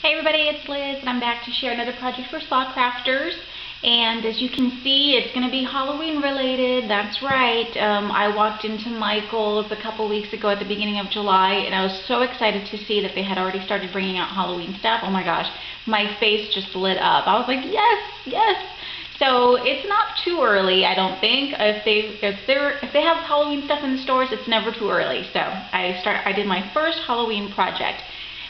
Hey everybody, it's Liz and I'm back to share another project for Saw Crafters. And as you can see, it's going to be Halloween related. That's right. I walked into Michael's a couple weeks ago at the beginning of July and I was so excited to see that they had already started bringing out Halloween stuff. Oh my gosh, my face just lit up. I was like, yes, yes. So it's not too early, I don't think. If they have Halloween stuff in the stores, it's never too early. So I did my first Halloween project.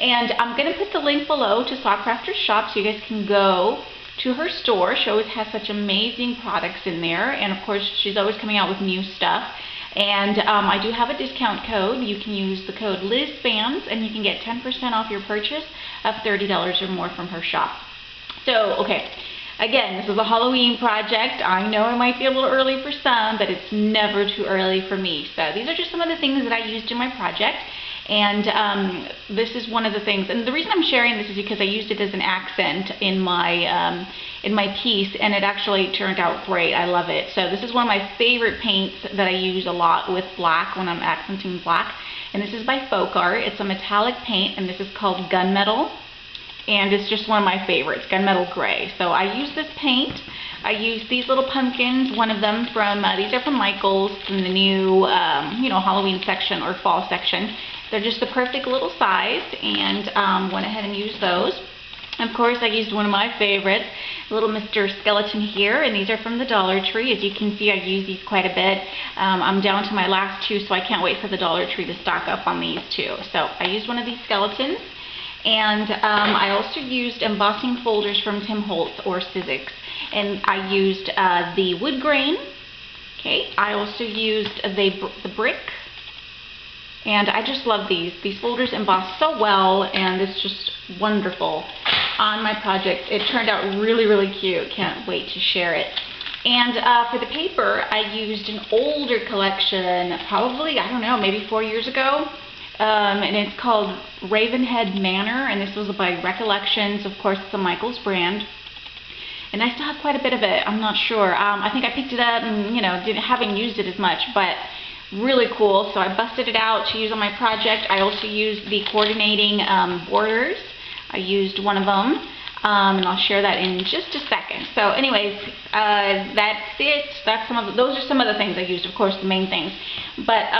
And I'm going to put the link below to Saw Crafters shop so you guys can go to her store. She always has such amazing products in there. And of course, she's always coming out with new stuff. And I do have a discount code. You can use the code LizFans and you can get 10% off your purchase of $30 or more from her shop. So, okay. Again, this is a Halloween project. I know it might be a little early for some, but it's never too early for me. So these are just some of the things that I used in my project. And this is one of the things, and the reason I'm sharing this is because I used it as an accent in my piece, and it actually turned out great. I love it. So this is one of my favorite paints that I use a lot with black when I'm accenting black, and this is by Folk Art. It's a metallic paint, and this is called Gunmetal, and it's just one of my favorites, Gunmetal Gray. So I use this paint. I use these little pumpkins, one of them from, these are from Michael's in the new, Halloween section or fall section. They're just the perfect little size, and went ahead and used those. Of course, I used one of my favorites, little Mr. Skeleton here, and these are from the Dollar Tree. As you can see, I use these quite a bit. I'm down to my last two, so I can't wait for the Dollar Tree to stock up on these too. So I used one of these skeletons, and I also used embossing folders from Tim Holtz or Sizzix, and I used the wood grain. Okay, I also used the brick. And I just love these. These folders emboss so well, and it's just wonderful on my project. It turned out really, really cute. Can't wait to share it. And for the paper, I used an older collection, probably, I don't know, maybe 4 years ago. And it's called Ravenhead Manor, and this was by Recollections. Of course, it's a Michael's brand. And I still have quite a bit of it. I'm not sure. I think I picked it up and, haven't used it as much, but really cool. So I busted it out to use on my project. I also used the coordinating borders. I used one of them, and I'll share that in just a second. So anyways, that's it. Those are some of the things I used, of course, the main things. But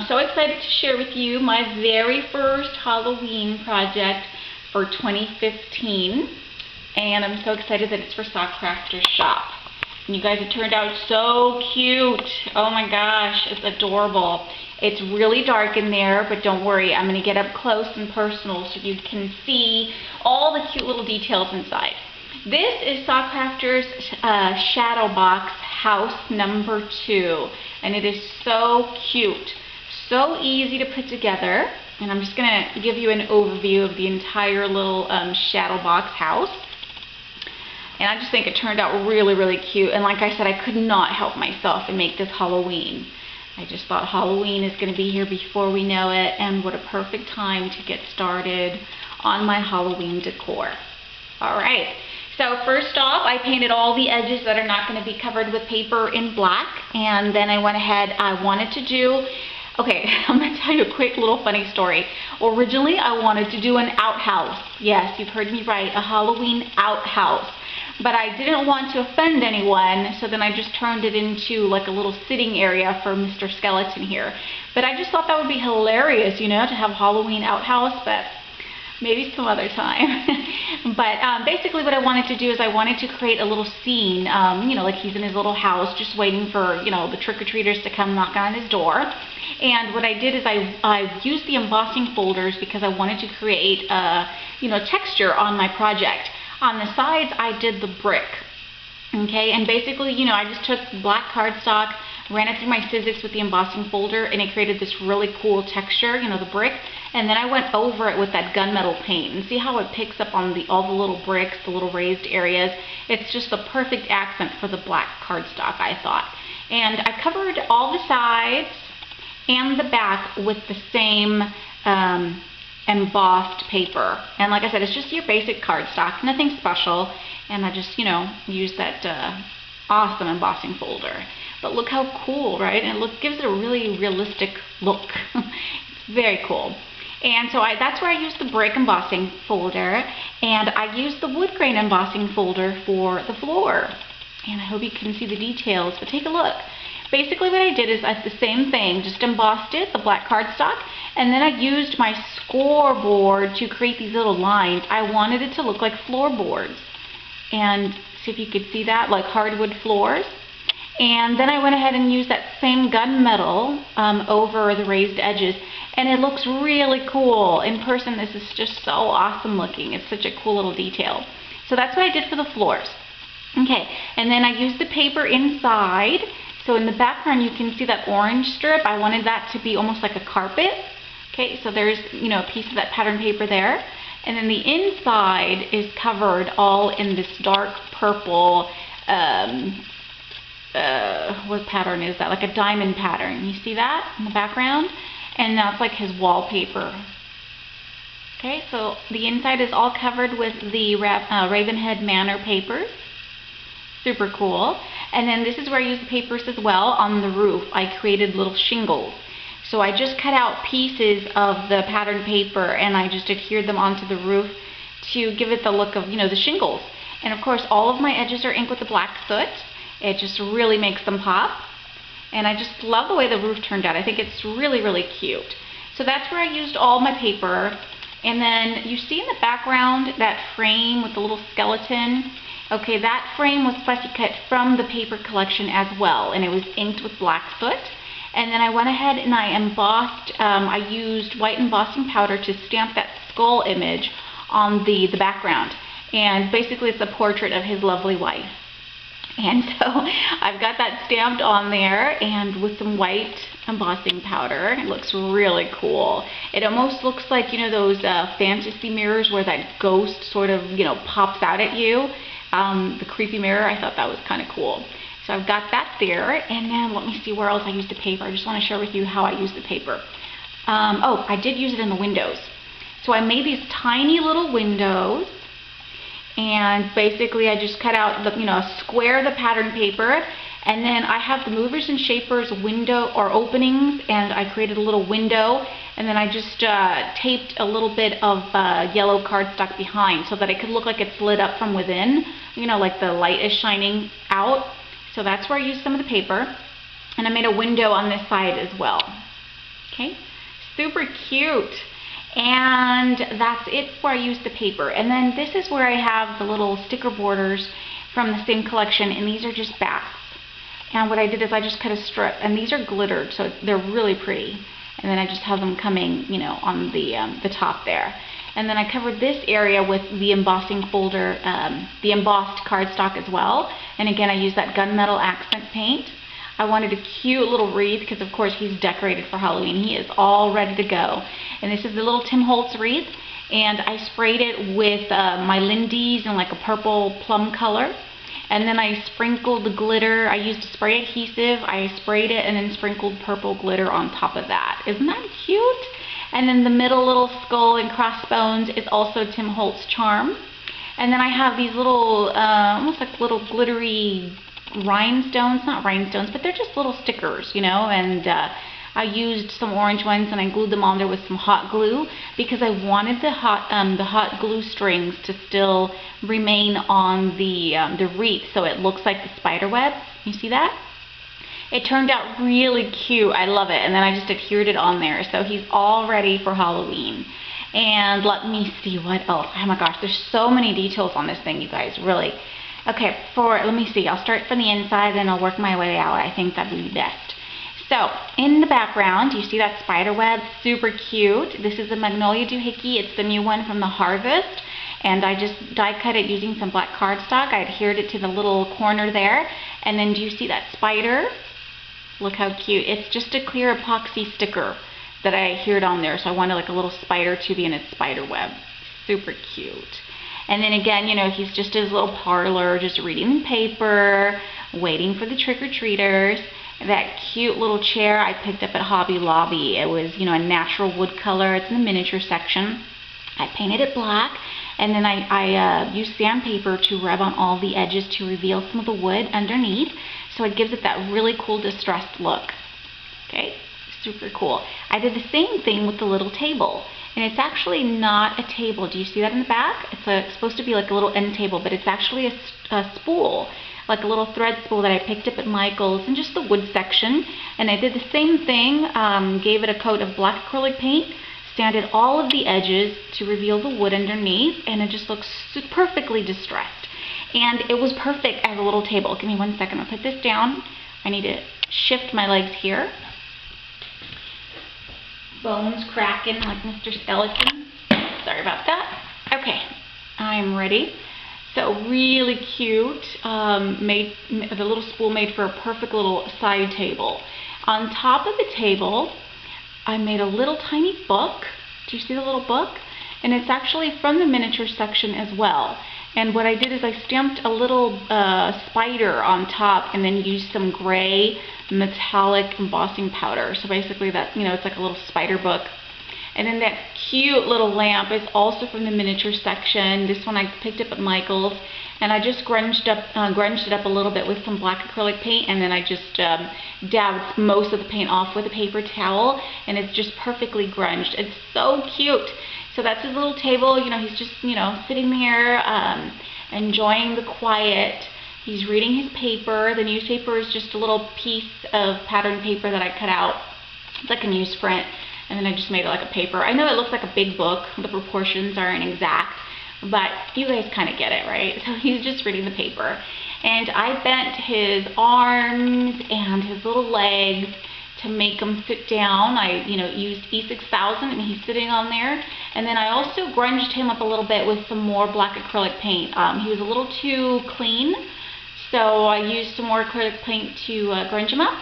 so excited to share with you my very first Halloween project for 2015. And I'm so excited that it's for Saw Crafters shop. And you guys, it turned out so cute. Oh my gosh, it's adorable. It's really dark in there, but don't worry, I'm going to get up close and personal so you can see all the cute little details inside. This is Saw Crafters Shadowbox house number 2, and it is so cute, so easy to put together. And I'm just going to give you an overview of the entire little Shadowbox house. And I just think it turned out really, really cute. And like I said, I could not help myself and make this Halloween. I just thought Halloween is going to be here before we know it. And what a perfect time to get started on my Halloween decor. All right. So first off, I painted all the edges that are not going to be covered with paper in black. And then I went ahead, I wanted to do... Okay, I'm going to tell you a quick little funny story. Originally, I wanted to do an outhouse. Yes, you've heard me right, a Halloween outhouse. But I didn't want to offend anyone, so then I just turned it into like a little sitting area for Mr. Skeleton here. But I just thought that would be hilarious, to have Halloween outhouse, but maybe some other time. But basically what I wanted to do is I wanted to create a little scene, like he's in his little house just waiting for, the trick-or-treaters to come knock on his door. And what I did is I used the embossing folders because I wanted to create, texture on my project. On the sides, I did the brick. Okay, and basically, I just took black cardstock, ran it through my Sizzix with the embossing folder, and it created this really cool texture, the brick. And then I went over it with that gunmetal paint. And see how it picks up on all the little bricks, the little raised areas? It's just the perfect accent for the black cardstock, I thought. And I covered all the sides and the back with the same embossed paper. And like I said, it's just your basic cardstock, nothing special. And I just, used that awesome embossing folder. But look how cool, right? And it gives it a really realistic look. It's very cool. And so that's where I used the brick embossing folder, and I used the wood grain embossing folder for the floor. And I hope you can see the details, but take a look. Basically what I did is the same thing, just embossed it, the black cardstock, and then I used my scoreboard to create these little lines. I wanted it to look like floorboards. And see if you could see that, like hardwood floors. And then I went ahead and used that same gunmetal over the raised edges, and it looks really cool. In person, this is just so awesome looking. It's such a cool little detail. So that's what I did for the floors. Okay, and then I used the paper inside. So in the background, you can see that orange strip. I wanted that to be almost like a carpet. Okay, so there's, a piece of that pattern paper there. And then the inside is covered all in this dark purple, what pattern is that? Like a diamond pattern. You see that in the background? And that's like his wallpaper. Okay, so the inside is all covered with the Ravenhead Manor papers. Super cool. And then this is where I use the papers as well on the roof. I created little shingles. So I just cut out pieces of the pattern paper and I just adhered them onto the roof to give it the look of, the shingles. And of course all of my edges are inked with the black soot. It just really makes them pop. And I just love the way the roof turned out. I think it's really, really cute. So that's where I used all my paper. And then you see in the background that frame with the little skeleton. Okay, that frame was fussy cut from the paper collection as well, and it was inked with black soot. And then I went ahead and I embossed, I used white embossing powder to stamp that skull image on the background. And basically it's a portrait of his lovely wife. And so I've got that stamped on there, and with some white embossing powder. It looks really cool. It almost looks like, those fantasy mirrors where that ghost sort of, pops out at you. The creepy mirror, I thought that was kind of cool. So I've got that there, and then let me see where else I used the paper. I just want to share with you how I used the paper. I did use it in the windows. So I made these tiny little windows, and basically I just cut out a square of the pattern paper, and then I have the movers and shapers window or openings, and I created a little window, and then I just taped a little bit of yellow cardstock behind so that it could look like it's lit up from within, like the light is shining out. So that's where I used some of the paper, and I made a window on this side as well. Okay, super cute. And that's it where I used the paper. And then this is where I have the little sticker borders from the same collection, and these are just bats. And what I did is I just cut a strip, and these are glittered, so they're really pretty. And then I just have them coming, on the top there. And then I covered this area with the embossing folder, the embossed cardstock as well. And again, I used that gunmetal accent paint. I wanted a cute little wreath because, of course, he's decorated for Halloween. He is all ready to go. And this is the little Tim Holtz wreath. And I sprayed it with my Lindy's in like a purple plum color. And then I sprinkled the glitter. I used a spray adhesive. I sprayed it and then sprinkled purple glitter on top of that. Isn't that cute? And then the middle little skull and crossbones is also Tim Holtz charm. And then I have these little, almost like little glittery rhinestones, not rhinestones, but they're just little stickers, and I used some orange ones and I glued them on there with some hot glue because I wanted the hot glue strings to still remain on the wreath so it looks like the spider web. You see that? It turned out really cute. I love it. And then I just adhered it on there. So he's all ready for Halloween. And let me see what else. Oh my gosh, there's so many details on this thing, you guys, really. Okay, let me see. I'll start from the inside, then I'll work my way out. I think that'd be best. So, in the background, you see that spider web? Super cute. This is a Magnolia Doohickey. It's the new one from the Harvest. And I just die cut it using some black cardstock. I adhered it to the little corner there. And then do you see that spider? Look how cute. It's just a clear epoxy sticker that I adhered on there. So I wanted like a little spider to be in its spider web. Super cute. And then again, he's just his little parlor, just reading the paper, waiting for the trick-or-treaters. That cute little chair I picked up at Hobby Lobby. It was, a natural wood color. It's in the miniature section. I painted it black, and then I used sandpaper to rub on all the edges to reveal some of the wood underneath. So it gives it that really cool distressed look. Okay, super cool. I did the same thing with the little table. And it's actually not a table. Do you see that in the back? It's supposed to be like a little end table, but it's actually a spool, like a little thread spool that I picked up at Michael's in just the wood section. And I did the same thing, gave it a coat of black acrylic paint, sanded all of the edges to reveal the wood underneath, and it just looks perfectly distressed. And it was perfect as a little table. Give me 1 second, I'll put this down. I need to shift my legs here. Bones cracking like Mr. Skeleton. Sorry about that. Okay, I'm ready. So really cute. The little spool made for a perfect little side table. On top of the table, I made a little tiny book. Do you see the little book? And it's actually from the miniature section as well. And what I did is I stamped a little spider on top and then used some gray metallic embossing powder. So basically that, it's like a little spider book. And then that cute little lamp is also from the miniature section. This one I picked up at Michael's, and I just grunged it up a little bit with some black acrylic paint, and then I just dabbed most of the paint off with a paper towel, and it's just perfectly grunged. It's so cute. So that's his little table. He's just, sitting there enjoying the quiet. He's reading his paper. The newspaper is just a little piece of pattern paper that I cut out. It's like a newsprint. And then I just made it like a paper. I know it looks like a big book. The proportions aren't exact, but you guys kind of get it, right? So he's just reading the paper. And I bent his arms and his little legs to make him sit down. I, used E6000 and he's sitting on there. And then I also grunged him up a little bit with some more black acrylic paint. He was a little too clean, so I used some more acrylic paint to grunge him up.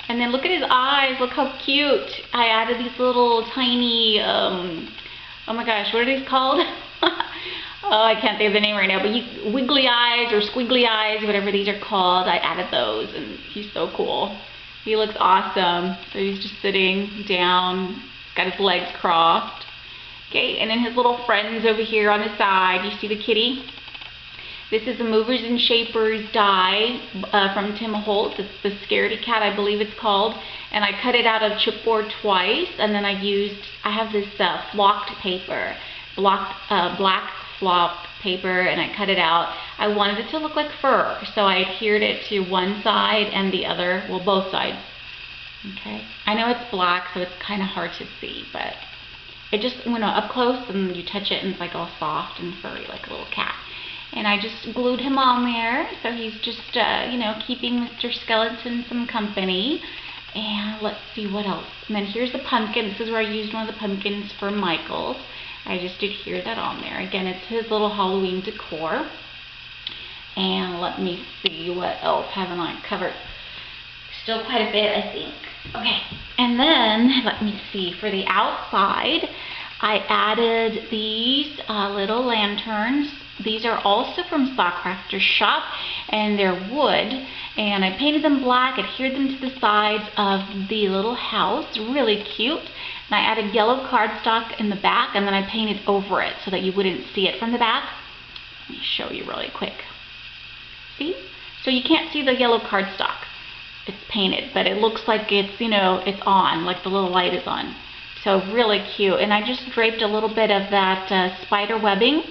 And then look at his eyes, look how cute. I added these little tiny, oh my gosh, what are these called? Oh, I can't think of the name right now, but wiggly eyes or squiggly eyes, whatever these are called, I added those, and he's so cool. He looks awesome. So he's just sitting down, got his legs crossed. Okay, and then his little friends over here on the side. You see the kitty? This is a Movers and Shapers die from Tim Holtz. It's the Scaredy Cat, I believe it's called. And I cut it out of chipboard twice, and then I have this flocked paper, black flocked paper, and I cut it out. I wanted it to look like fur, so I adhered it to one side and the other, well, both sides. Okay, I know it's black, so it's kind of hard to see, but it just, up close and you touch it and it's like all soft and furry like a little cat. And I just glued him on there, so he's just, keeping Mr. Skeleton some company. And let's see what else. And then here's the pumpkin. This is where I used one of the pumpkins for Michael's. I just adhered that on there. Again, it's his little Halloween decor. And let me see, what else haven't I covered? Still quite a bit, I think. Okay, and then, let me see, for the outside, I added these little lanterns. These are also from Stockcrafter's shop, and they're wood, and I painted them black, adhered them to the sides of the little house. Really cute. And I added yellow cardstock in the back, and then I painted over it so that you wouldn't see it from the back. Let me show you really quick. See? So you can't see the yellow cardstock. It's painted, but it looks like it's, it's on, like the little light is on. So really cute. And I just draped a little bit of that spider webbing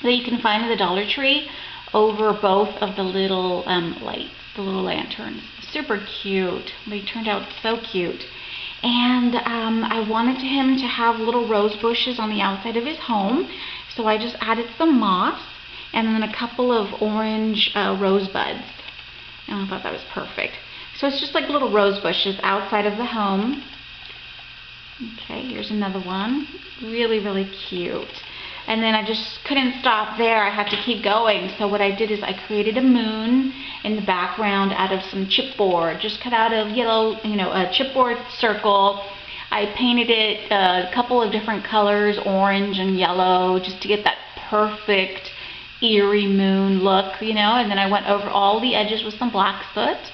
that you can find in the Dollar Tree over both of the little lights, the little lanterns. Super cute. They turned out so cute. And I wanted him to have little rose bushes on the outside of his home, so I just added some moss and then a couple of orange rose buds. And I thought that was perfect. So it's just like little rose bushes outside of the home. Okay, here's another one. Really, really cute. And then I just couldn't stop there. I had to keep going. So what I did is I created a moon in the background out of some chipboard. Just cut out of yellow, a chipboard circle. I painted it a couple of different colors, orange and yellow, just to get that perfect eerie moon look, And then I went over all the edges with some black soot.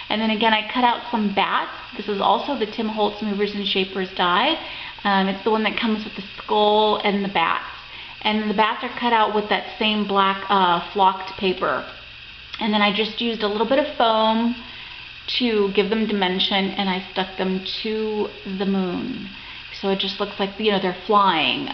And then again, I cut out some bats. This is also the Tim Holtz Movers and Shapers die. It's the one that comes with the skull and the bats. And the bats are cut out with that same black flocked paper. And then I just used a little bit of foam to give them dimension, and I stuck them to the moon. So it just looks like, you know, they're flying,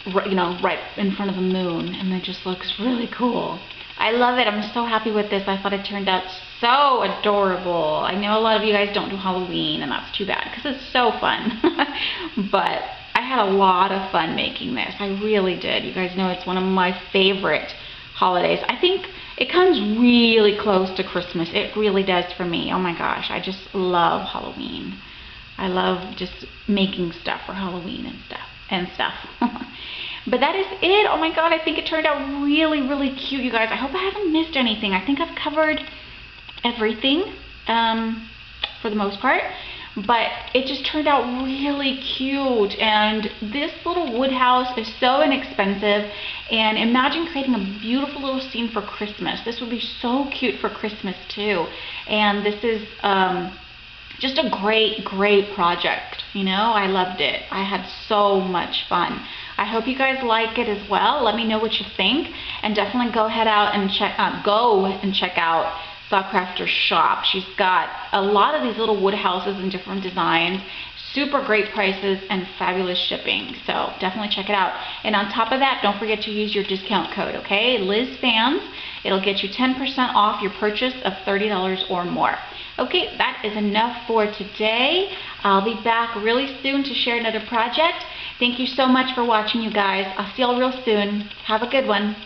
you know, right in front of the moon, and it just looks really cool. I love it. I'm so happy with this. I thought it turned out so adorable. I know a lot of you guys don't do Halloween, and that's too bad because it's so fun. But I had a lot of fun making this. I really did. You guys know it's one of my favorite holidays. I think it comes really close to Christmas. It really does for me. Oh my gosh, I just love Halloween. I love just making stuff for Halloween and stuff. But that is it. Oh my god, I think it turned out really, really cute, you guys. I hope I haven't missed anything. I think I've covered everything for the most part. But it just turned out really cute. And this little wood house is so inexpensive. And imagine creating a beautiful little scene for Christmas. This would be so cute for Christmas too. And this is just a great, great project. You know, I loved it. I had so much fun. I hope you guys like it as well. Let me know what you think, and definitely go out and check out Sawcrafter's shop. She's got a lot of these little wood houses in different designs, super great prices, and fabulous shipping. So definitely check it out. And on top of that, don't forget to use your discount code, okay? LizFans. It'll get you 10% off your purchase of $30 or more. Okay, that is enough for today. I'll be back really soon to share another project. Thank you so much for watching, you guys. I'll see y'all real soon. Have a good one.